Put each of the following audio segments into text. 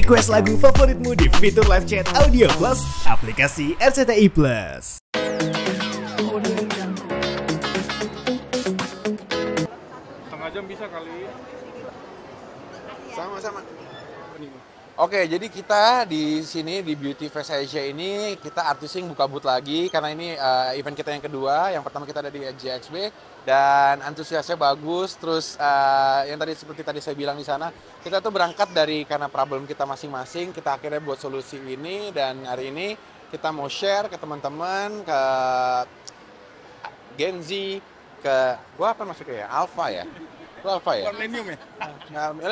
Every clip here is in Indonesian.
Request lagu favoritmu di fitur live chat Audio Plus, aplikasi RCTI Plus. Setengah jam bisa kali. Sama-sama. Oke, jadi kita di sini di Beauty Fest Asia ini kita artising buka booth lagi karena ini event kita yang kedua. Yang pertama kita ada di GXB dan antusiasnya bagus. Terus yang tadi seperti tadi saya bilang di sana, kita tuh berangkat dari karena problem kita masing-masing. Kita akhirnya buat solusi ini dan hari ini kita mau share ke teman-teman, ke Gen Z, ke gua apa masuknya ya? Alpha ya. Alpha ya? Milenium ya?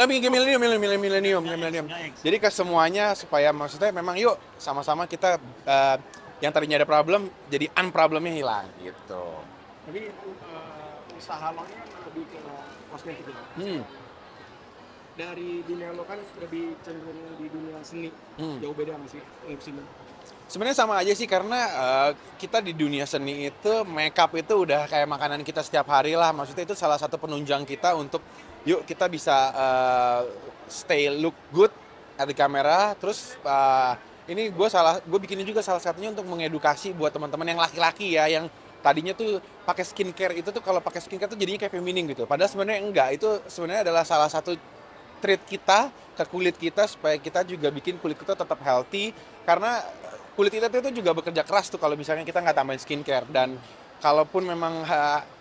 Lebih milenium. Jadi ke semuanya supaya maksudnya memang yuk sama-sama kita yang tadinya ada problem jadi unproblemnya hilang gitu. Jadi usaha lo ini lebih ke kosmetik ya? Dari dunia lo kan lebih cenderung di dunia seni, jauh beda nggak sih ngurusin? Sebenarnya sama aja sih karena kita di dunia seni itu makeup itu udah kayak makanan kita setiap hari lah. Maksudnya itu salah satu penunjang kita untuk yuk kita bisa stay look good di kamera. Terus ini gue bikinnya juga salah satunya untuk mengedukasi buat teman-teman yang laki-laki ya yang tadinya tuh pakai skincare itu tuh kalau pakai skincare tuh jadinya kayak feminim gitu. Padahal sebenarnya enggak. Itu sebenarnya adalah salah satu treat kita ke kulit kita supaya kita juga bikin kulit kita tetap healthy karena kulit kita itu juga bekerja keras tuh kalau misalnya kita nggak tambahin skincare dan kalaupun memang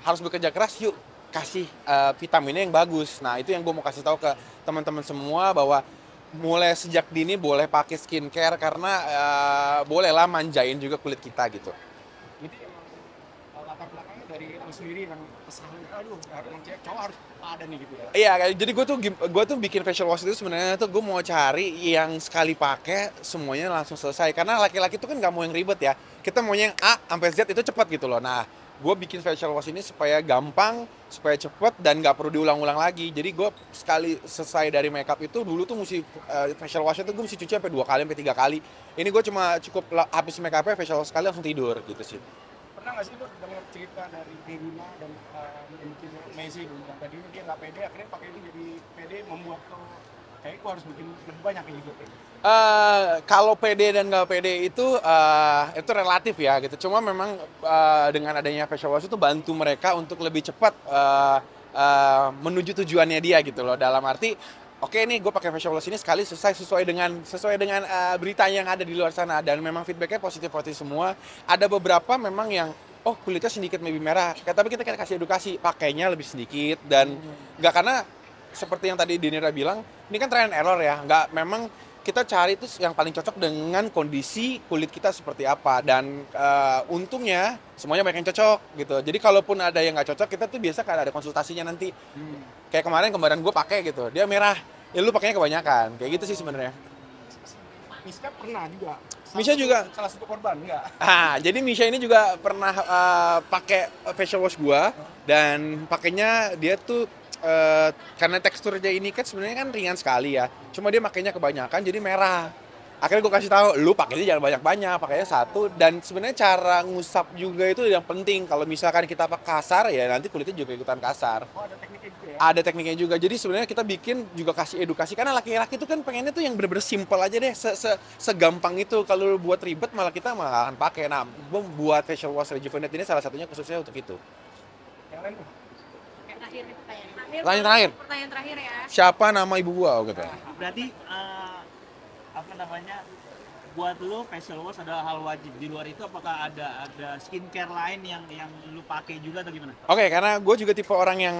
harus bekerja keras yuk kasih vitaminnya yang bagus. Nah itu yang gue mau kasih tahu ke teman-teman semua bahwa mulai sejak dini boleh pakai skincare karena bolehlah manjain juga kulit kita gitu. Jadi latar belakangnya dari lo sendiri yang kesal, aduh emang cowok harus ada nih gitu ya? Iya, jadi gue tuh bikin facial wash itu sebenarnya tuh gue mau cari yang sekali pakai semuanya langsung selesai karena laki-laki tuh kan nggak mau yang ribet ya, kita maunya yang A sampai Z itu cepat gitu loh. Nah gue bikin facial wash ini supaya gampang, supaya cepet dan nggak perlu diulang-ulang lagi. Jadi gue sekali selesai dari makeup itu dulu tuh mesti facial wash itu gue mesti cuci sampai 2 kali sampai 3 kali. Ini gue cuma cukup habis makeupnya facial wash sekali langsung tidur gitu sih. Pernah nggak sih lo dengar cerita dari Devina dan bikin Messi dulu yang tadinya dia nggak pede akhirnya pakai ini jadi pede membuat lo kayak gue harus bikin lebih banyak kayak gitu? Kalau pede dan nggak pede itu relatif ya gitu. Cuma memang dengan adanya facial wash itu bantu mereka untuk lebih cepat menuju tujuannya dia gitu loh. Dalam arti oke nih gue pakai facial wash ini sekali selesai sesuai dengan berita yang ada di luar sana dan memang feedbacknya positif semua. Ada beberapa memang yang kulitnya sedikit lebih merah, tapi kita kasih edukasi pakainya lebih sedikit dan nggak karena seperti yang tadi Dinira bilang ini kan trial and error ya, nggak memang kita cari itu yang paling cocok dengan kondisi kulit kita seperti apa dan untungnya semuanya banyak yang cocok gitu. Jadi kalaupun ada yang nggak cocok kita tuh biasa kan ada konsultasinya nanti. Kayak kemarin gue pakai gitu, dia merah, ya lu pakainya kebanyakan, kayak gitu sih sebenarnya. Misha pernah juga. Misha juga salah satu korban enggak? Jadi Misha ini juga pernah pakai facial wash gua dan pakainya dia tuh karena teksturnya ini kan sebenarnya kan ringan sekali ya. Cuma dia makainya kebanyakan jadi merah. Akhirnya gue kasih tahu, lu pakainya jangan banyak-banyak, pakainya satu. Dan sebenarnya cara ngusap juga itu yang penting. Kalau misalkan kita pakai kasar ya nanti kulitnya juga ikutan kasar. Ada tekniknya juga ya? Ada tekniknya juga. Jadi sebenarnya kita bikin juga kasih edukasi karena laki-laki itu kan pengennya tuh yang bener-bener simple aja deh, segampang itu. Kalau buat ribet malah kita malah akan pakai. Nah, buat facial wash Rejuvenate ini salah satunya khususnya untuk itu. Yang lain tuh? Pertanyaan terakhir ya. Siapa nama ibu gua gitu. Berarti buat lu facial wash adalah hal wajib. Di luar itu apakah ada skincare lain yang lu pakai juga atau gimana? Oke, karena gue juga tipe orang yang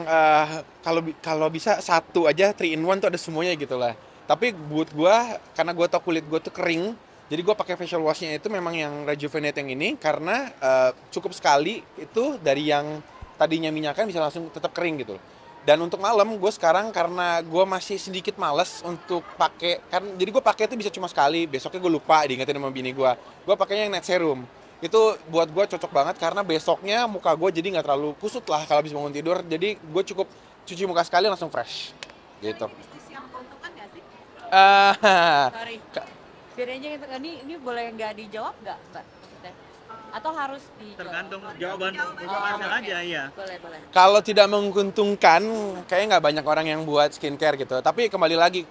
kalau bisa satu aja 3 in 1 tuh ada semuanya gitu lah. Tapi buat gue karena gue tau kulit gue tuh kering, jadi gue pakai facial washnya itu memang yang Rejuvenate yang ini karena cukup sekali itu dari yang tadinya minyakan bisa langsung tetap kering gitu. Dan untuk malam gue sekarang karena gue masih sedikit males untuk pakai kan jadi gue pakai itu bisa cuma sekali, besoknya gue lupa diingetin sama bini gue pakainya yang night serum itu buat gue cocok banget karena besoknya muka gue jadi nggak terlalu kusut lah kalau habis bangun tidur, jadi gue cukup cuci muka sekali langsung fresh gitu. Bisnis yang keuntungan nggak sih? Sorry. Bedanya ini boleh nggak dijawab nggak Mbak? Atau harus dijawab? Tergantung jawaban aja ya. Boleh. Kalau tidak menguntungkan, kayaknya nggak banyak orang yang buat skincare gitu. Tapi kembali lagi,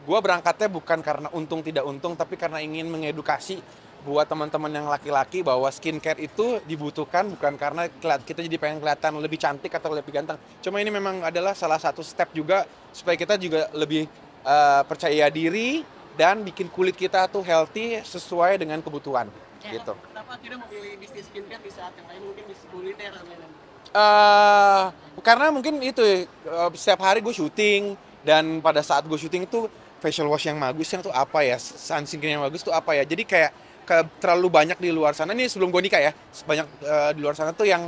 Gue berangkatnya bukan karena untung tidak untung, tapi karena ingin mengedukasi buat teman-teman yang laki-laki bahwa skincare itu dibutuhkan bukan karena kita jadi pengen kelihatan lebih cantik atau lebih ganteng. Cuma ini memang adalah salah satu step juga supaya kita juga lebih percaya diri dan bikin kulit kita tuh healthy sesuai dengan kebutuhan gitu. Kenapa akhirnya memilih bisnis skincare di saat yang lain mungkin bisnis kuliner? Karena mungkin itu setiap hari gue syuting dan pada saat gue syuting itu facial wash yang bagus yang tuh apa ya, sunscreen yang bagus tuh apa ya. Jadi kayak terlalu banyak di luar sana nih sebelum gue nikah ya, banyak di luar sana tuh yang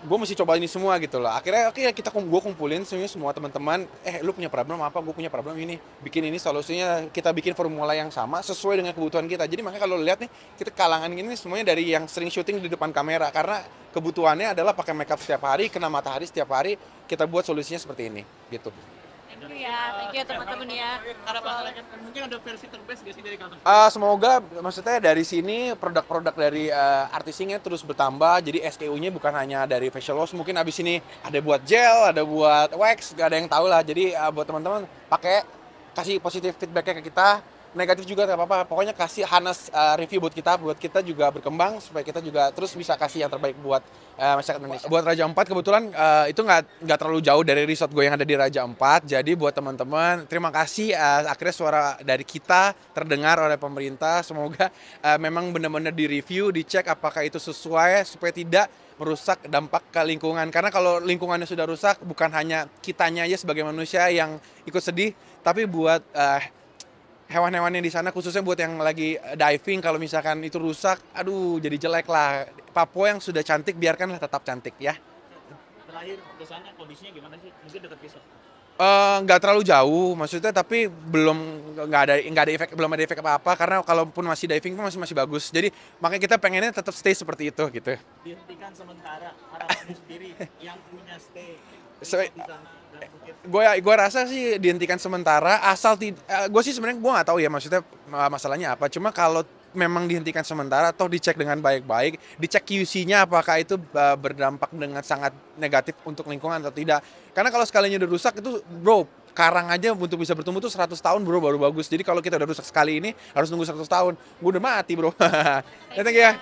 gue mesti coba ini semua gitu loh. Akhirnya gue kumpulin semua teman-teman, lu punya problem apa, gue punya problem ini, bikin ini solusinya, kita bikin formula yang sama sesuai dengan kebutuhan kita. Jadi makanya kalau lihat nih, kita kalangan ini semuanya dari yang sering syuting di depan kamera karena kebutuhannya adalah pakai makeup setiap hari, kena matahari setiap hari, kita buat solusinya seperti ini gitu. Thank you teman-teman ya. Mungkin ada versi terbest gak sih dari kantor? Semoga maksudnya dari sini produk-produk dari artisingnya terus bertambah. Jadi SKU-nya bukan hanya dari facial wash, mungkin abis ini ada buat gel, ada buat wax, gak ada yang tahu lah. Jadi buat teman-teman pakai, kasih positif feedback-nya ke kita. Negatif juga nggak apa-apa, pokoknya kasih honest review buat kita juga berkembang supaya kita juga terus bisa kasih yang terbaik buat masyarakat Indonesia. Buat Raja 4 kebetulan itu nggak terlalu jauh dari resort gue yang ada di Raja 4, jadi buat teman-teman terima kasih akhirnya suara dari kita terdengar oleh pemerintah. Semoga memang benar-benar direview, dicek apakah itu sesuai supaya tidak merusak dampak ke lingkungan. Karena kalau lingkungannya sudah rusak, bukan hanya kitanya aja sebagai manusia yang ikut sedih, tapi buat hewan-hewannya di sana, khususnya buat yang lagi diving, kalau misalkan itu rusak, aduh jadi jelek lah. Papua yang sudah cantik, biarkanlah tetap cantik ya. Terakhir ke sana kondisinya gimana sih? Mungkin dekat resort. Nggak terlalu jauh, maksudnya tapi nggak ada efek apa-apa karena kalaupun masih diving pun masih bagus. Jadi makanya kita pengennya tetap stay seperti itu gitu. Dihentikan sementara harapannya sendiri yang punya stay di sana. Gue rasa sih dihentikan sementara asal gue sih sebenarnya gue nggak tahu ya maksudnya masalahnya apa, cuma kalau memang dihentikan sementara toh dicek dengan baik-baik, dicek QC-nya apakah itu berdampak dengan sangat negatif untuk lingkungan atau tidak. Karena kalau sekalinya udah rusak itu bro, karang aja untuk bisa bertumbuh tuh 100 tahun bro baru bagus. Jadi kalau kita udah rusak sekali ini harus nunggu 100 tahun, gue udah mati bro. Thank you ya.